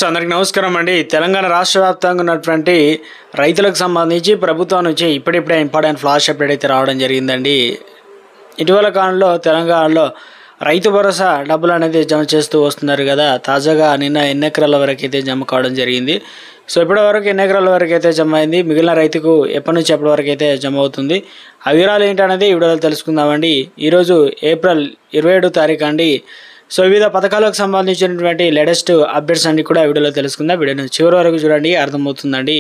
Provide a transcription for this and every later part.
అందరికి నమస్కారం అండి. తెలంగాణ రాష్ట్ర వ్యాప్తంగా ఉన్నటువంటి రైతులకు సంబంధించి ప్రభుత్వం నుంచి ఇప్పుడిప్పుడే ఇంపార్టెంట్ ఫ్లాష్ అప్డేట్ అయితే రావడం జరిగిందండి. ఇటీవల కాలంలో తెలంగాణలో రైతు భరోసా డబ్బులు అనేది జమ చేస్తూ వస్తున్నారు కదా. తాజాగా నిన్న ఎన్ని ఎకరాల వరకు అయితే జమ కావడం జరిగింది. సో ఇప్పటి వరకు ఎన్ని ఎకరాల వరకు అయితే జమ అయింది, మిగిలిన రైతుకు ఎప్పటి నుంచి ఎప్పటి వరకు అయితే జమ అవుతుంది, ఆ వివరాలు ఏంటనేది ఈ వీడియోలో తెలుసుకుందామండి. ఈరోజు ఏప్రిల్ 27 తారీఖు అండి. సో వివిధ పథకాలకు సంబంధించినటువంటి లేటెస్ట్ అప్డేట్స్ అన్ని కూడా వీడియోలో తెలుసుకుందాం. వీడియోని చివరి వరకు చూడండి, అర్థమవుతుందండి.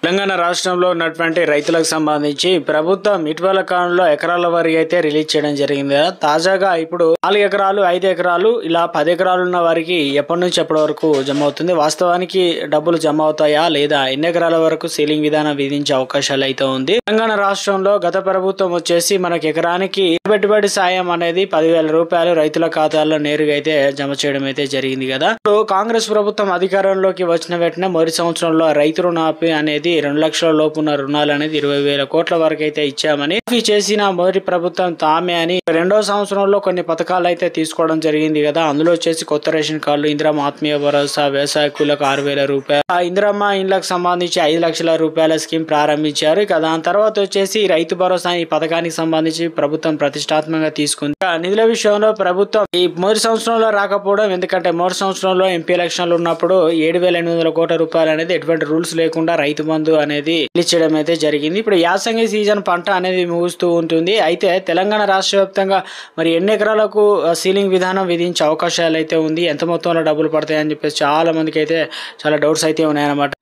తెలంగాణ రాష్ట్రంలో ఉన్నటువంటి రైతులకు సంబంధించి ప్రభుత్వం ఇటీవల కాలంలో ఎకరాల వారికి అయితే రిలీజ్ చేయడం జరిగింది కదా. తాజాగా ఇప్పుడు 4 ఎకరాలు 5 ఎకరాలు ఇలా 10 ఎకరాలు ఉన్న వారికి ఎప్పటి నుంచి ఎప్పటి వరకు జమ అవుతుంది, వాస్తవానికి డబ్బులు జమ అవుతాయా లేదా, ఎన్ని ఎకరాల వరకు సీలింగ్ విధానం విధించే అవకాశాలు అయితే ఉంది. తెలంగాణ రాష్ట్రంలో గత ప్రభుత్వం వచ్చేసి మనకి ఎకరానికి పెట్టుబడి సాయం అనేది 10,000 రూపాయలు రైతుల ఖాతాల్లో నేరుగా అయితే జమ చేయడం అయితే జరిగింది కదా. ఇప్పుడు కాంగ్రెస్ ప్రభుత్వం అధికారంలోకి వచ్చిన వెంటనే మొదటి సంవత్సరంలో రైతు రుణమాఫీ అనేది 2 లక్షల లోపు ఉన్న రుణాలు అనేది 20,000 కోట్ల వరకు అయితే ఇచ్చామని చేసిన మొదటి ప్రభుత్వం తామే అని. రెండో సంవత్సరంలో కొన్ని పథకాలు అయితే తీసుకోవడం జరిగింది కదా. అందులో వచ్చేసి కొత్త రేషన్ కార్డులు, ఇందిరమ్మ ఆత్మీయ భరోసా, వ్యవసాయ కూలీలకు 6,000 రూపాయలు, ఇందిరమ్మ ఇండ్లకు సంబంధించి 5 లక్షల రూపాయల స్కీమ్ ప్రారంభించారు. ఇక దాని తర్వాత వచ్చేసి రైతు భరోసా ఈ పథకానికి సంబంధించి ప్రభుత్వం ప్రతిష్టాత్మకంగా తీసుకుంది. నిధుల విషయంలో ప్రభుత్వం ఈ మొదటి సంవత్సరంలో రాకపోవడం, ఎందుకంటే మొదటి సంవత్సరంలో ఎంపీ ఎలక్షన్లు ఉన్నప్పుడు 7,800 కోట్ల రూపాయలు అనేది ఎటువంటి రూల్స్ లేకుండా రైతు బంధు అనేది ఇచ్చడం అయితే జరిగింది. ఇప్పుడు యాసంగి సీజన్ పంట అనేది ముగుస్తూ ఉంటుంది. అయితే తెలంగాణ రాష్ట్ర వ్యాప్తంగా మరి ఎన్ని ఎకరాలకు సీలింగ్ విధానం విధించే అవకాశాలు అయితే ఉంది, ఎంత మొత్తంలో డబ్బులు పడతాయని చెప్పేసి చాలా మందికి అయితే చాలా డౌట్స్ అయితే ఉన్నాయన్నమాట.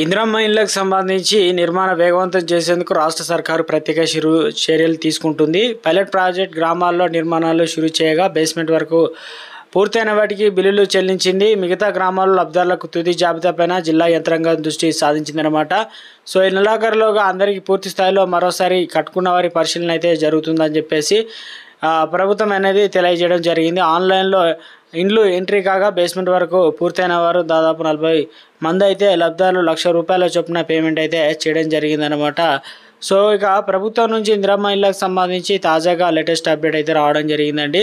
ఇందిరమ్మ ఇళ్లకు సంబంధించి నిర్మాణ వేగవంతం చేసేందుకు రాష్ట్ర సర్కారు ప్రత్యేక చర్యలు తీసుకుంటుంది. పైలట్ ప్రాజెక్ట్ గ్రామాల్లో నిర్మాణాలు షురూ చేయగా బేస్మెంట్ వరకు పూర్తయిన వాటికి బిల్లులు చెల్లించింది. మిగతా గ్రామాల్లో లబ్ధిదారులకు తుది జాబితాపైన జిల్లా యంత్రాంగం దృష్టి సాధించిందనమాట. సో ఈ నెలాఖరులోగా అందరికీ పూర్తి స్థాయిలో మరోసారి కట్టుకున్న వారి పరిశీలన అయితే జరుగుతుందని చెప్పేసి ప్రభుత్వం అనేది తెలియజేయడం జరిగింది. ఆన్లైన్లో ఇండ్లు ఎంట్రీ కాగా బేస్మెంట్ వరకు పూర్తయిన వారు దాదాపు 40 మంది అయితే లబ్ధిదారులు 1,00,000 రూపాయల చొప్పున పేమెంట్ అయితే చేయడం జరిగిందనమాట. సో ఇక ప్రభుత్వం నుంచి ఇందిరమ్మ ఇళ్లకు సంబంధించి తాజాగా లేటెస్ట్ అప్డేట్ అయితే రావడం జరిగిందండి.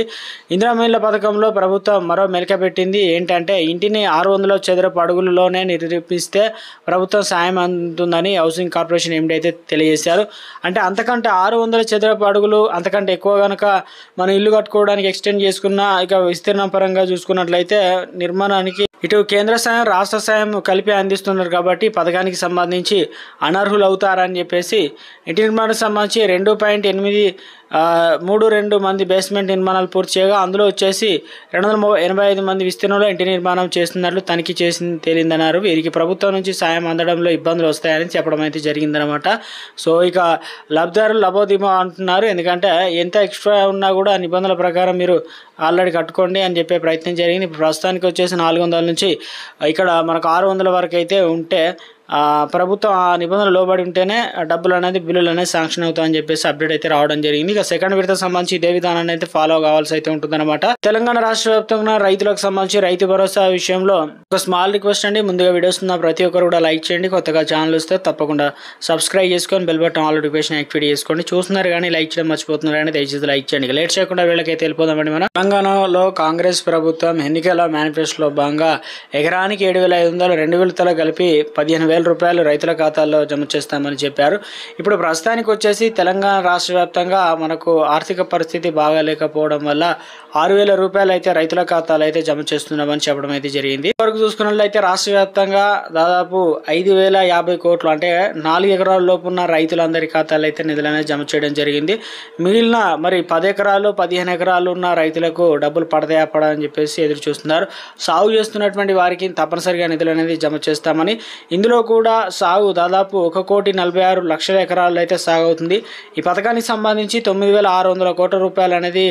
ఇందిరమ్మ ఇళ్ల పథకంలో ప్రభుత్వం మరో మెలిక పెట్టింది. ఏంటంటే ఇంటిని 600 చదరపు అడుగులలోనే నిర్మిస్తే ప్రభుత్వం సాయం అందుతుందని హౌసింగ్ కార్పొరేషన్ ఎండీ అయితే తెలియజేశారు. అంటే అంతకంటే 600 చదరపు అడుగులు అంతకంటే ఎక్కువ కనుక మనం ఇల్లు కట్టుకోవడానికి ఎక్స్టెండ్ చేసుకున్న, ఇక విస్తీర్ణ పరంగా చూసుకున్నట్లయితే నిర్మాణానికి ఇటు కేంద్ర సాయం రాష్ట్ర సాయం కలిపి అందిస్తున్నారు కాబట్టి పథకానికి సంబంధించి అనర్హులు అవుతారని చెప్పేసి ఇంటి నిర్మాణానికి సంబంధించి 2.832 మంది బేస్మెంట్ నిర్మాణాలు పూర్తి చేయగా అందులో వచ్చేసి 285 మంది విస్తీర్ణంలో ఇంటి నిర్మాణం చేస్తున్నట్లు తనిఖీ చేసి తేలిందన్నారు. వీరికి ప్రభుత్వం నుంచి సాయం అందడంలో ఇబ్బందులు వస్తాయని చెప్పడం అయితే జరిగిందనమాట. సో ఇక లబ్ధిదారులు లబోదిమో అంటున్నారు, ఎందుకంటే ఎంత ఎక్స్ట్రా ఉన్నా కూడా నిబంధనల ప్రకారం మీరు ఆల్రెడీ కట్టుకోండి అని చెప్పే ప్రయత్నం జరిగింది. ఇప్పుడు ప్రస్తుతానికి వచ్చేసి 400 నుంచి ఇక్కడ మనకు 600 వరకు అయితే ఉంటే ప్రభుత్వం ఆ నిబంధనలు లోబడి ఉంటేనే డబ్బులు అనేది బిల్లులు అనేది శాంక్షన్ అవుతాయని చెప్పేసి అప్డేట్ అయితే రావడం జరిగింది. ఇక సెకండ్ విడత సంబంధించి ఇదే విధానాన్ని అయితే ఫాలో కావాల్సి అయితే ఉంటుందన్నమాట. తెలంగాణ రాష్ట్ర వ్యాప్తంగా రైతులకు సంబంధించి రైతు భరోసా విషయంలో ఒక స్మాల్ రిక్వెస్ట్ అండి. ముందుగా వీడియోస్ ఉన్న ప్రతి ఒక్కరు కూడా లైక్ చేయండి. కొత్తగా ఛానల్ వస్తే తప్పకుండా సబ్స్క్రైబ్ చేసుకొని bell button all notification activate చేసుకోండి. చూస్తున్నారు కానీ లైక్ చేయడం మర్చిపోతున్నారు కానీ దయచేసి లైక్ చేయండి. లేట్ చేయకుండా వీళ్ళకైతే వెళ్ళిపోదామండి. మనం తెలంగాణలో కాంగ్రెస్ ప్రభుత్వం ఎన్నికల మేనిఫెస్టోలో భాగంగా ఎకరానికి 7,500 2 విడతలు కలిపి 15,000 రూపాయలు రైతుల ఖాతాల్లో జమ చేస్తామని చెప్పారు. ఇప్పుడు ప్రస్తుతానికి వచ్చేసి తెలంగాణ రాష్ట్ర వ్యాప్తంగా మనకు ఆర్థిక పరిస్థితి బాగాలేకపోవడం వల్ల 6,000 రూపాయలు అయితే రైతుల ఖాతాలు అయితే జమ చేస్తున్నామని చెప్పడం అయితే జరిగింది. వరకు చూసుకున్నట్లయితే రాష్ట్ర వ్యాప్తంగా దాదాపు 5,050 కోట్లు అంటే 4 ఎకరాల లోపు ఉన్న రైతులందరి ఖాతాలు అయితే నిధులు అనేది జమ చేయడం జరిగింది. మిగిలిన మరి 10 ఎకరాలు 15 ఎకరాలు ఉన్న రైతులకు డబ్బులు పడతాయా పడని చెప్పేసి ఎదురు చూస్తున్నారు. సాగు చేస్తున్నటువంటి వారికి తప్పనిసరిగా నిధులు అనేది జమ చేస్తామని, ఇందులో కూడా సాగు దాదాపు 1,46,00,000 ఎకరాలు అయితే సాగు అవుతుంది. ఈ పథకానికి సంబంధించి 9,600 కోట్ల రూపాయలు అనేది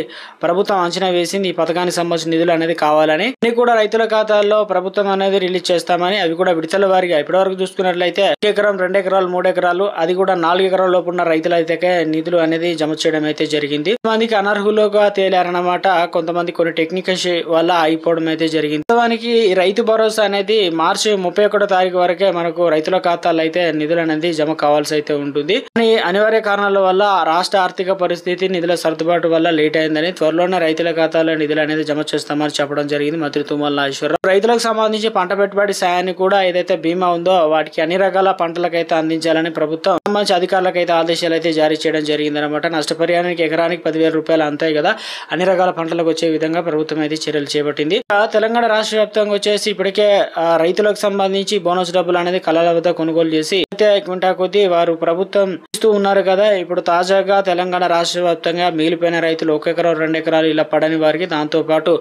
ప్రభుత్వం అంచనా వేసింది. ఈ పథకానికి సంబంధించిన నిధులు అనేది కావాలని అన్ని కూడా రైతుల ఖాతాల్లో ప్రభుత్వం అనేది రిలీజ్ చేస్తామని, అవి కూడా విడతల వారిగా ఇప్పటివరకు చూసుకున్నట్లయితే 1 ఎకరం 2 ఎకరాలు 3 ఎకరాలు అది కూడా 4 ఎకరాల లోపు ఉన్న రైతులైతే నిధులు అనేది జమ చేయడం అయితే జరిగింది. కొంతమందికి అనర్హులుగా తేలారన్నమాట. కొంతమంది కొన్ని టెక్నికల్ వల్ల అయిపోవడం అయితే జరిగింది. వాస్తవానికి రైతు భరోసా అనేది మార్చి 31 తారీఖు వరకే మనకు రైతుల ఖాతాల్లో అయితే నిధులు అనేది జమ కావాల్సి అయితే ఉంటుంది. కానీ అనివార్య కారణాల వల్ల రాష్ట్ర ఆర్థిక పరిస్థితి నిధుల సర్దుబాటు వల్ల లేట్ అయిందని త్వరలోనే రైతుల ఖాతాలో నిధులు అనేది జమ చేస్తామని చెప్పడం జరిగింది మంత్రి తుమ్మల నాగేశ్వరరావు. రైతులకు సంబంధించి పంట పెట్టుబడి సాయాన్ని కూడా ఏదైతే బీమా ఉందో వాటికి అన్ని రకాల పంటలకైతే అందించాలని ప్రభుత్వం సంబంధించి అధికారులకు అయితే ఆదేశాలు అయితే జారీ చేయడం జరిగింది అనమాట. నష్టపరిహారానికి ఎకరానికి 10,000 రూపాయలు అంతాయి కదా, అన్ని రకాల పంటలకు వచ్చే విధంగా ప్రభుత్వం అయితే చర్యలు చేపట్టింది. తెలంగాణ రాష్ట్ర వ్యాప్తంగా వచ్చేసి ఇప్పటికే రైతులకు సంబంధించి బోనస్ డబ్బులు అనేది కళల వద్ద కొనుగోలు చేసి అయితే క్వింటా కొద్దీ వారు ప్రభుత్వం ఇస్తూ ఉన్నారు కదా. ఇప్పుడు తాజాగా తెలంగాణ రాష్ట్ర వ్యాప్తంగా మిగిలిపోయిన రైతులు 1 ఎకరం 2 ఎకరాలు ఇలా పడని వారికి, దాంతో పాటు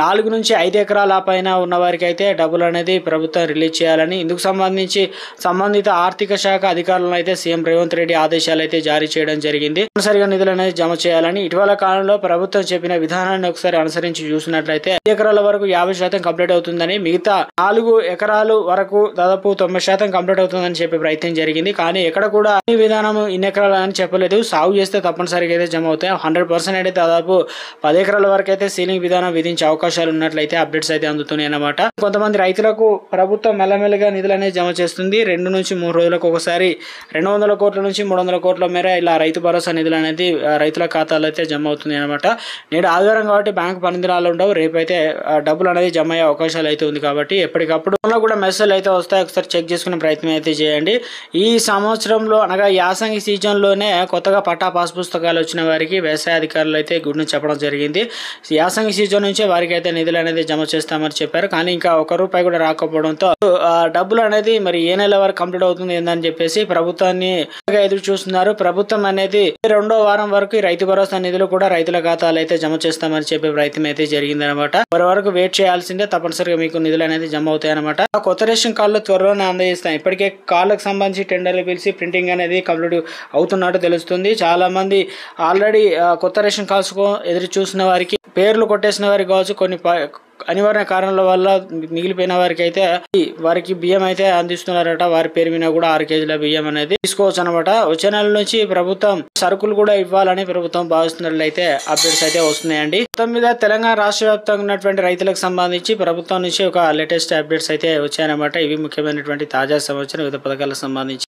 4 నుంచి 5 ఎకరాల పైన ఉన్న వారికి అయితే డబ్బులు అనేది ప్రభుత్వం రిలీజ్ చేయాలని ఇందుకు సంబంధించి సంబంధిత ఆర్థిక శాఖ అధికారులను అయితే సీఎం రేవంత్ రెడ్డి ఆదేశాలు అయితే జారీ చేయడం జరిగింది. తప్పనిసరిగా నిధులు అనేది జమ చేయాలని ఇటీవల కాలంలో ప్రభుత్వం చెప్పిన విధానాన్ని ఒకసారి అనుసరించి చూసినట్లయితే 5 ఎకరాల వరకు 50% కంప్లీట్ అవుతుందని, మిగతా 4 ఎకరాల వరకు దాదాపు 90% కంప్లీట్ అవుతుందని చెప్పే ప్రయత్నం జరిగింది. కానీ ఎక్కడ కూడా ఈ విధానం ఇన్ని ఎకరాలు అని చెప్పలేదు. సాగు చేస్తే తప్పనిసరిగా అయితే జమ అవుతాయి. 100% అయితే దాదాపు 10 ఎకరాల వరకు అయితే సీలింగ్ విధానం విధించే అవకాశాలు ఉన్నట్లయితే అప్డేట్స్ అయితే అందుతున్నాయి అన్నమాట. కొంతమంది రైతులకు ప్రభుత్వం మెల్లమెల్లగా నిధులు అనేది జమ చేస్తుంది. 2 నుంచి 3 రోజులకు ఒకసారి 200 కోట్ల నుంచి 300 కోట్ల మేర ఇలా రైతు భరోసా నిధులు అనేది రైతుల ఖాతాలో అయితే జమ అవుతుంది అనమాట. నేడు ఆదివారం కాబట్టి బ్యాంకు పనిదినాలు ఉండవు. రేపైతే డబ్బులు అనేది జమ అయ్యే అవకాశాలు అయితే ఉంది కాబట్టి ఎప్పటికప్పుడు కూడా మెసేజ్లు అయితే వస్తాయి. ఒకసారి చెక్ చేసుకునే ప్రయత్నం అయితే చేయండి. ఈ సంవత్సరంలో అనగా యాసంగి సీజన్లోనే కొత్తగా పట్టా పాస్ పుస్తకాలు వచ్చిన వారికి వ్యవసాయ అధికారులు అయితే గుడ్ న్యూస్ చెప్పడం జరిగింది. యాసంగి సీజన్ నుంచే వారికి అయితే నిధులు అనేది జమ చేస్తామని చెప్పారు. కానీ ఇంకా 1 రూపాయి కూడా రాకపోవడంతో డబ్బులు అనేది మరి ఏ నెల వరకు కంప్లీట్ అవుతుంది ఏందని చెప్పేసి ప్రభుత్వాన్ని ఎదురు చూస్తున్నారు. ప్రభుత్వం అనేది 2వ వారం వరకు రైతు భరోసా నిధులు కూడా రైతుల ఖాతాలు అయితే జమ చేస్తామని చెప్పే ప్రయత్నం అయితే జరిగింది అనమాట. మరి వరకు వెయిట్ చేయాల్సిందే. తప్పనిసరిగా మీకు నిధులు అనేది జమ అవుతాయి అనమాట. కొత్త రేషన్ కార్డులు త్వరలోనే అందజేస్తాం. ఇప్పటికే కార్డులకు సంబంధించి టెండర్లు పిలిచి ప్రింటింగ్ అనేది కంప్లీట్ అవుతున్నట్టు తెలుస్తుంది. చాలా మంది ఆల్రెడీ కొత్త రేషన్ కార్డ్స్ ఎదురు చూసిన వారికి, పేర్లు కొట్టేసిన వారికి కావచ్చు, కొన్ని అనివార్య కారణాల వల్ల మిగిలిపోయిన వారికి బియ్యం అయితే అందిస్తున్నారట. వారి పేరు మీద కూడా 6 కేజీల బియ్యం అనేది తీసుకోవచ్చు అనమాట. వచ్చే నెల నుంచి ప్రభుత్వం సరుకులు కూడా ఇవ్వాలని ప్రభుత్వం భావిస్తున్నట్లయితే అప్డేట్స్ అయితే వస్తున్నాయండి. మొత్తం మీద తెలంగాణ రాష్ట్ర వ్యాప్తంగా ఉన్నటువంటి రైతులకు సంబంధించి ప్రభుత్వం నుంచి ఒక లేటెస్ట్ అప్డేట్స్ అయితే వచ్చాయన్నమాట. ఇవి ముఖ్యమైనటువంటి తాజా సమాచారం వివిధ పథకాలకు సంబంధించి.